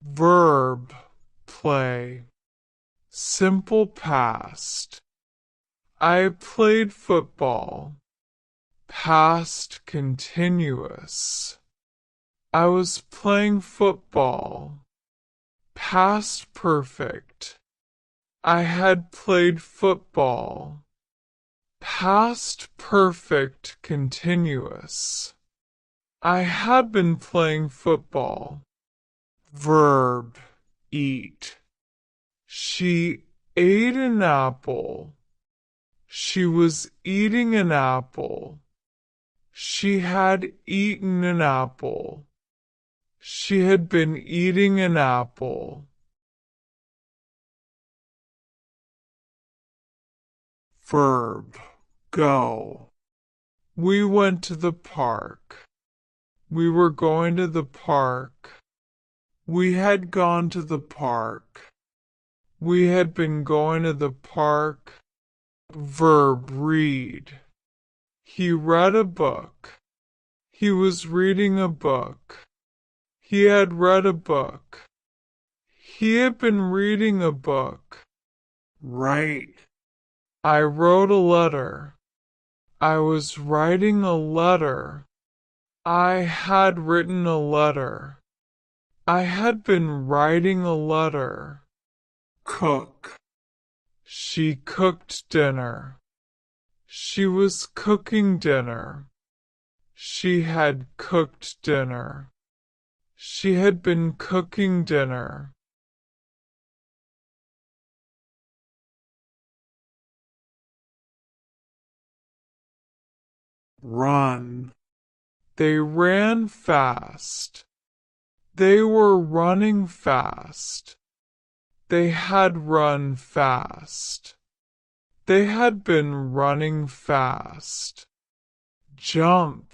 Verb, play. Simple past. I played football. Past continuous. I was playing football. Past perfect. I had played football. Past perfect continuous. I had been playing football. Verb, eat. She ate an apple. She was eating an apple. She had eaten an apple. She had been eating an apple. Verb, go. We went to the park. We were going to the park. We had gone to the park. We had been going to the park. Verb, read. He read a book. He was reading a book. He had read a book. He had been reading a book. Write. I wrote a letter. I was writing a letter. I had written a letter. I had been writing a letter. Cook. She cooked dinner. She was cooking dinner. She had cooked dinner. She had been cooking dinner. Run. They ran fast. They were running fast. They had run fast. They had been running fast. Jump.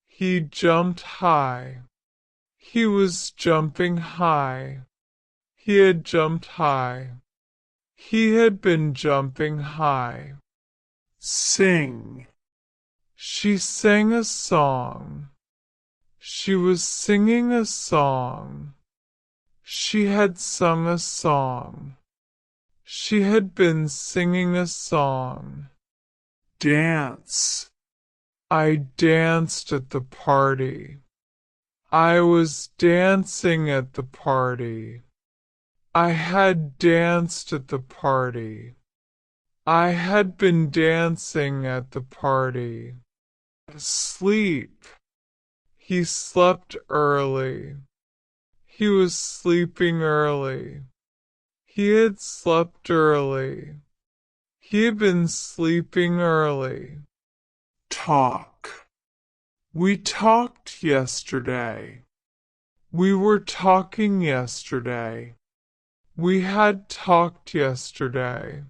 He jumped high. He was jumping high. He had jumped high. He had been jumping high. Sing. She sang a song. She was singing a song. She had sung a song. She had been singing a song. Dance. I danced at the party. I was dancing at the party. I had danced at the party. I had been dancing at the party. Sleep. He slept early. He was sleeping early. He had slept early. He had been sleeping early. Talk. We talked yesterday. We were talking yesterday. We had talked yesterday.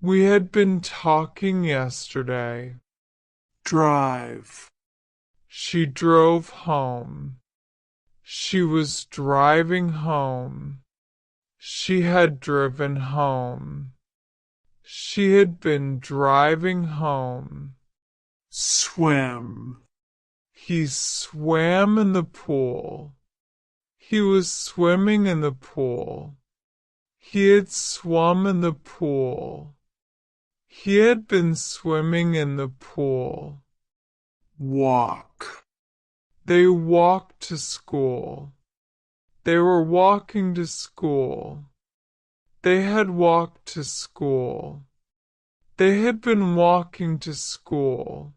We had been talking yesterday. Drive. She drove home. She was driving home. She had driven home. She had been driving home. Swim. He swam in the pool. He was swimming in the pool. He had swum in the pool. He had been swimming in the pool. Walk. They walked to school. They were walking to school. They had walked to school. They had been walking to school.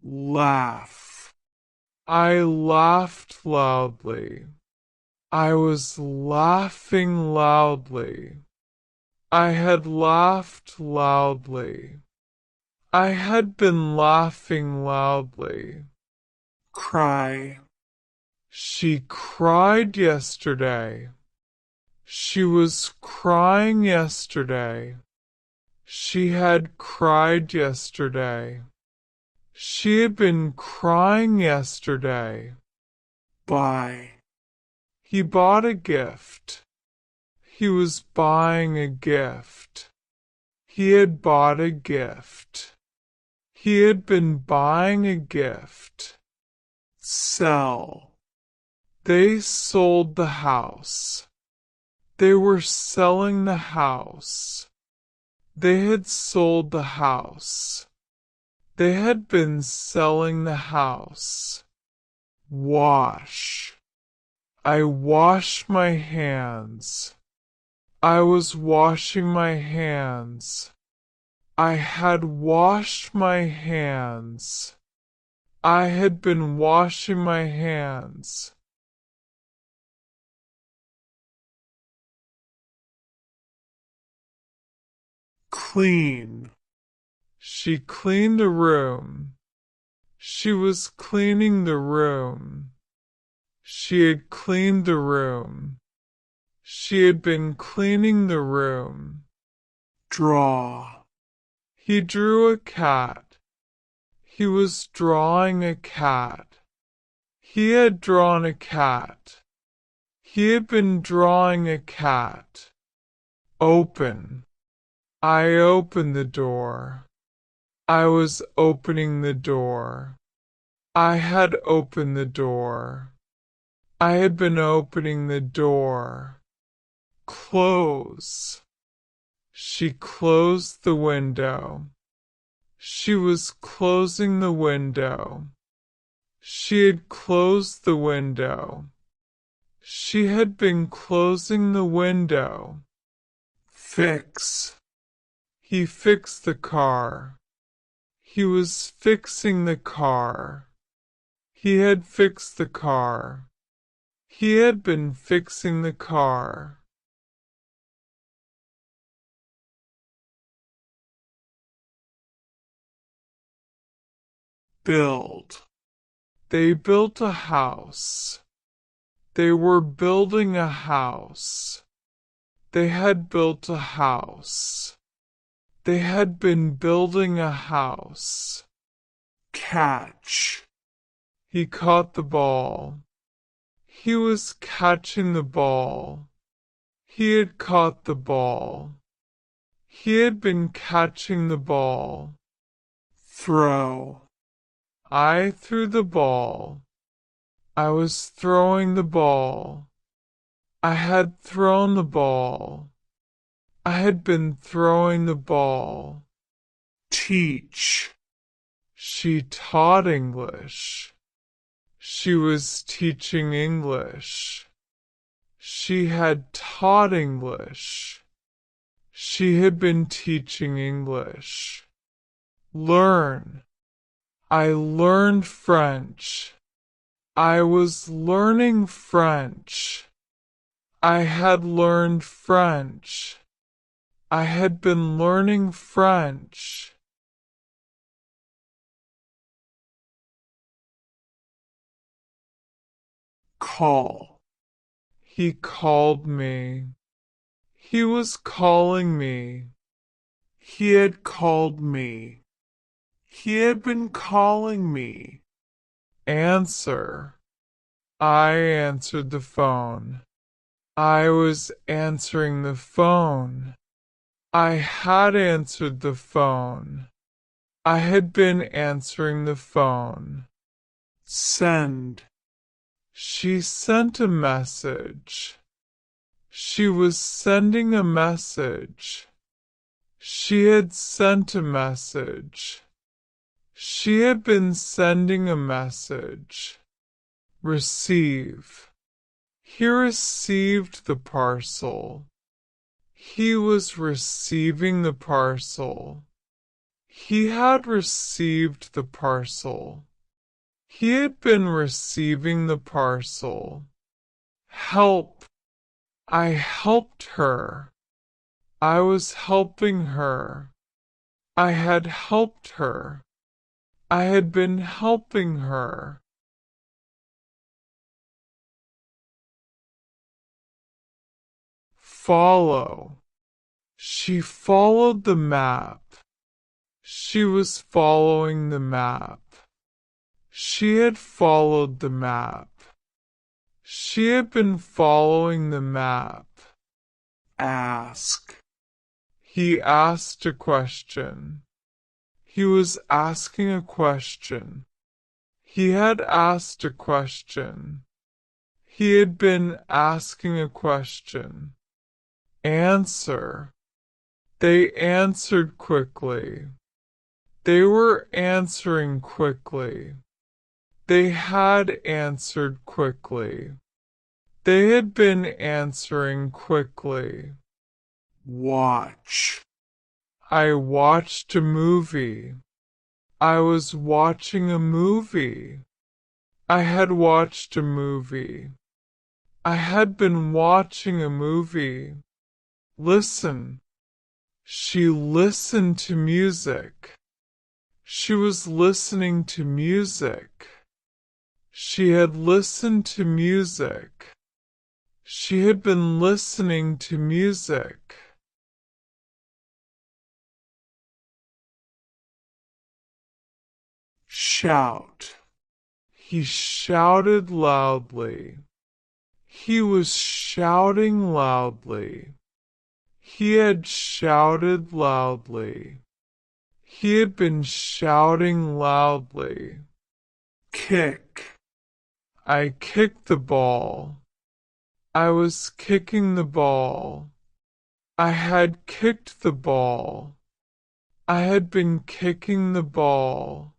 Laugh. I laughed loudly. I was laughing loudly. I had laughed loudly. I had been laughing loudly. Cry. She cried yesterday. She was crying yesterday. She had cried yesterday. She had been crying yesterday. Buy. He bought a gift. He was buying a gift. He had bought a gift. He had been buying a gift. Sell. They sold the house. They were selling the house. They had sold the house. They had been selling the house. Wash. I wash my hands. I was washing my hands. I had washed my hands. I had been washing my hands. Clean. She cleaned the room. She was cleaning the room. She had cleaned the room. She had been cleaning the room. Draw. He drew a cat. He was drawing a cat. He had drawn a cat. He had been drawing a cat. Open. I opened the door. I was opening the door. I had opened the door. I had been opening the door. Close. She closed the window. She was closing the window. She had closed the window. She had been closing the window. Fix. He fixed the car. He was fixing the car. He had fixed the car. He had been fixing the car. Build. They built a house. They were building a house. They had built a house. They had been building a house. Catch. He caught the ball. He was catching the ball. He had caught the ball. He had been catching the ball. Throw. I threw the ball. I was throwing the ball. I had thrown the ball. I had been throwing the ball. Teach. She taught English. She was teaching English. She had taught English. She had been teaching English. Learn. I learned French. I was learning French. I had learned French. I had been learning French. Call. He called me. He was calling me. He had called me. He had been calling me. Answer. I answered the phone. I was answering the phone. I had answered the phone. I had been answering the phone. Send. She sent a message. She was sending a message. She had sent a message. She had been sending a message. Receive. He received the parcel. He was receiving the parcel. He had received the parcel. He had been receiving the parcel. Help. I helped her. I was helping her. I had helped her. I had been helping her. Follow. She followed the map. She was following the map. She had followed the map. She had been following the map. Ask. He asked a question. He was asking a question. He had asked a question. He had been asking a question. Answer. They answered quickly. They were answering quickly. They had answered quickly. They had been answering quickly. Watch. I watched a movie. I was watching a movie. I had watched a movie. I had been watching a movie. Listen. She listened to music. She was listening to music. She had listened to music. She had been listening to music. Shout. He shouted loudly. He was shouting loudly. He had shouted loudly. He had been shouting loudly. Kick. I kicked the ball. I was kicking the ball. I had kicked the ball. I had been kicking the ball.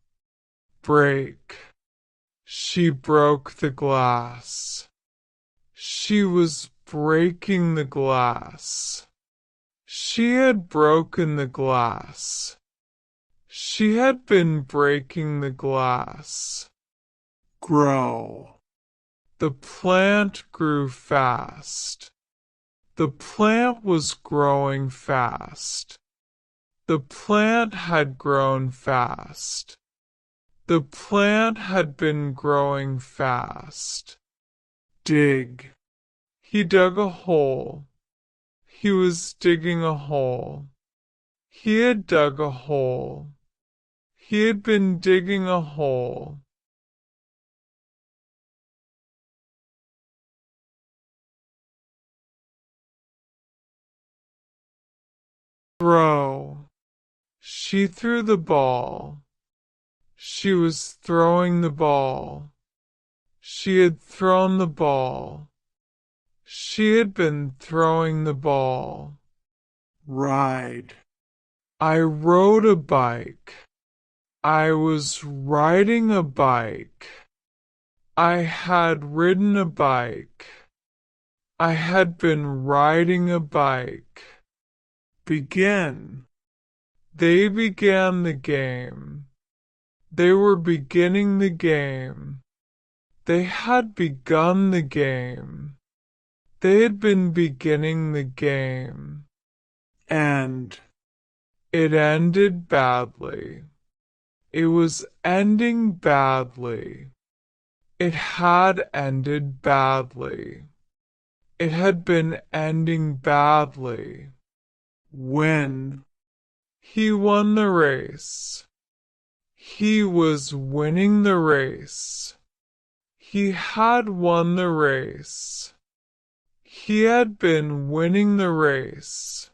Break. She broke the glass. She was breaking the glass. She had broken the glass. She had been breaking the glass. Grow. The plant grew fast. The plant was growing fast. The plant had grown fast. The plant had been growing fast. Dig. He dug a hole. He was digging a hole. He had dug a hole. He had been digging a hole. Throw. She threw the ball. She was throwing the ball. She had thrown the ball. She had been throwing the ball. Ride. I rode a bike. I was riding a bike. I had ridden a bike. I had been riding a bike. Begin. They began the game. They were beginning the game. They had begun the game. They had been beginning the game. End. It ended badly. It was ending badly. It had ended badly. It had been ending badly. Win. He won the race. He was winning the race. He had won the race. He had been winning the race.